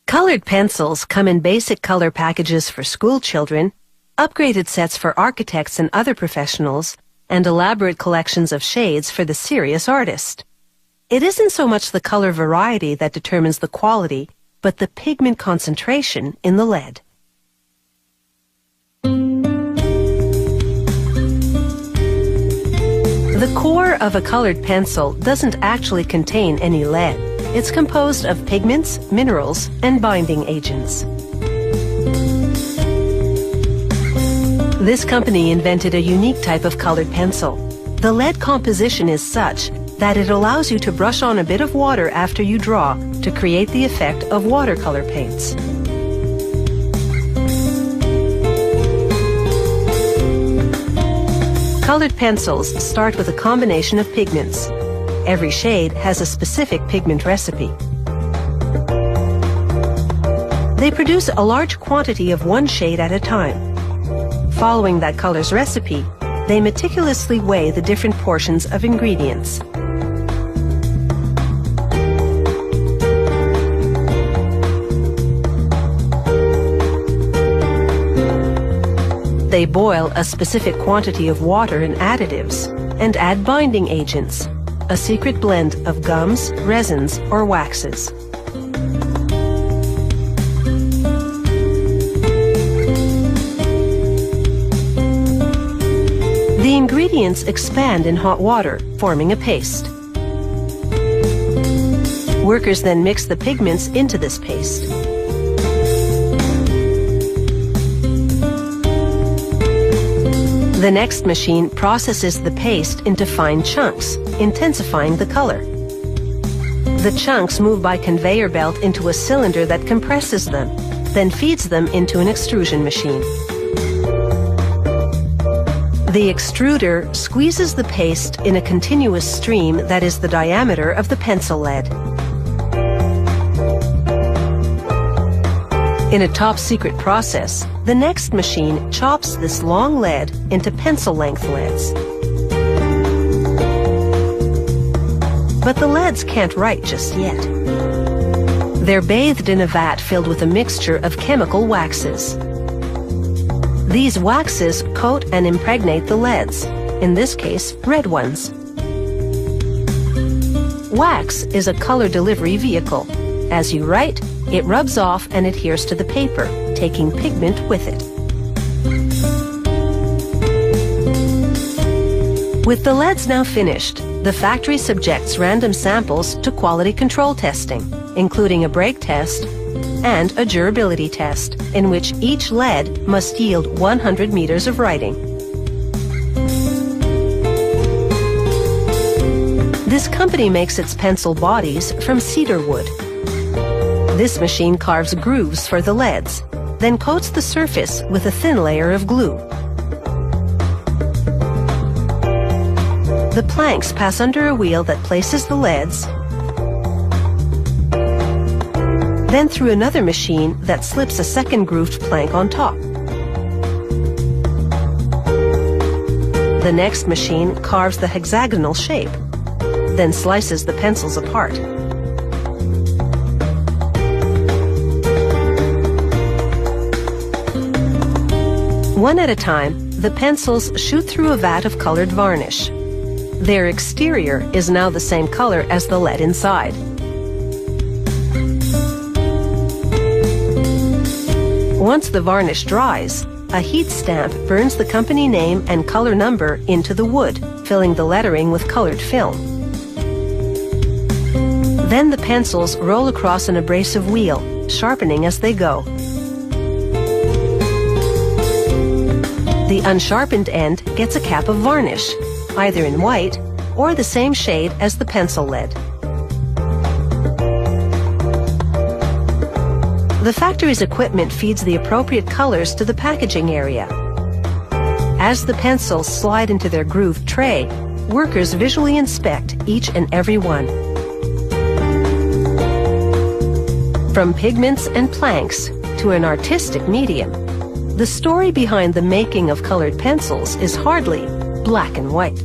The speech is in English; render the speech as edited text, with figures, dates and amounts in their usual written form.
Colored pencils come in basic color packages for school children, upgraded sets for architects and other professionals, and elaborate collections of shades for the serious artist. It isn't so much the color variety that determines the quality, but the pigment concentration in the lead. The core of a colored pencil doesn't actually contain any lead. It's composed of pigments, minerals, and binding agents. This company invented a unique type of colored pencil. The lead composition is such that it allows you to brush on a bit of water after you draw to create the effect of watercolor paints. Colored pencils start with a combination of pigments. Every shade has a specific pigment recipe. They produce a large quantity of one shade at a time. Following that color's recipe, they meticulously weigh the different portions of ingredients. They boil a specific quantity of water and additives and add binding agents, a secret blend of gums, resins, or waxes. The ingredients expand in hot water, forming a paste. Workers then mix the pigments into this paste. The next machine processes the paste into fine chunks, intensifying the color. The chunks move by conveyor belt into a cylinder that compresses them, then feeds them into an extrusion machine. The extruder squeezes the paste in a continuous stream that is the diameter of the pencil lead. In a top-secret process, the next machine chops this long lead into pencil-length leads. But the leads can't write just yet. They're bathed in a vat filled with a mixture of chemical waxes. These waxes coat and impregnate the leads, in this case, red ones. Wax is a color delivery vehicle. As you write, it rubs off and adheres to the paper, taking pigment with it. With the leads now finished, the factory subjects random samples to quality control testing, including a break test and a durability test, in which each lead must yield 100 meters of writing. This company makes its pencil bodies from cedar wood. This machine carves grooves for the leads, then coats the surface with a thin layer of glue. The planks pass under a wheel that places the leads, then through another machine that slips a second grooved plank on top. The next machine carves the hexagonal shape, then slices the pencils apart. One at a time, the pencils shoot through a vat of colored varnish. Their exterior is now the same color as the lead inside. Once the varnish dries, a heat stamp burns the company name and color number into the wood, filling the lettering with colored film. Then the pencils roll across an abrasive wheel, sharpening as they go. The unsharpened end gets a cap of varnish, either in white or the same shade as the pencil lead. The factory's equipment feeds the appropriate colors to the packaging area. As the pencils slide into their grooved tray, workers visually inspect each and every one. From pigments and planks to an artistic medium, the story behind the making of colored pencils is hardly black and white.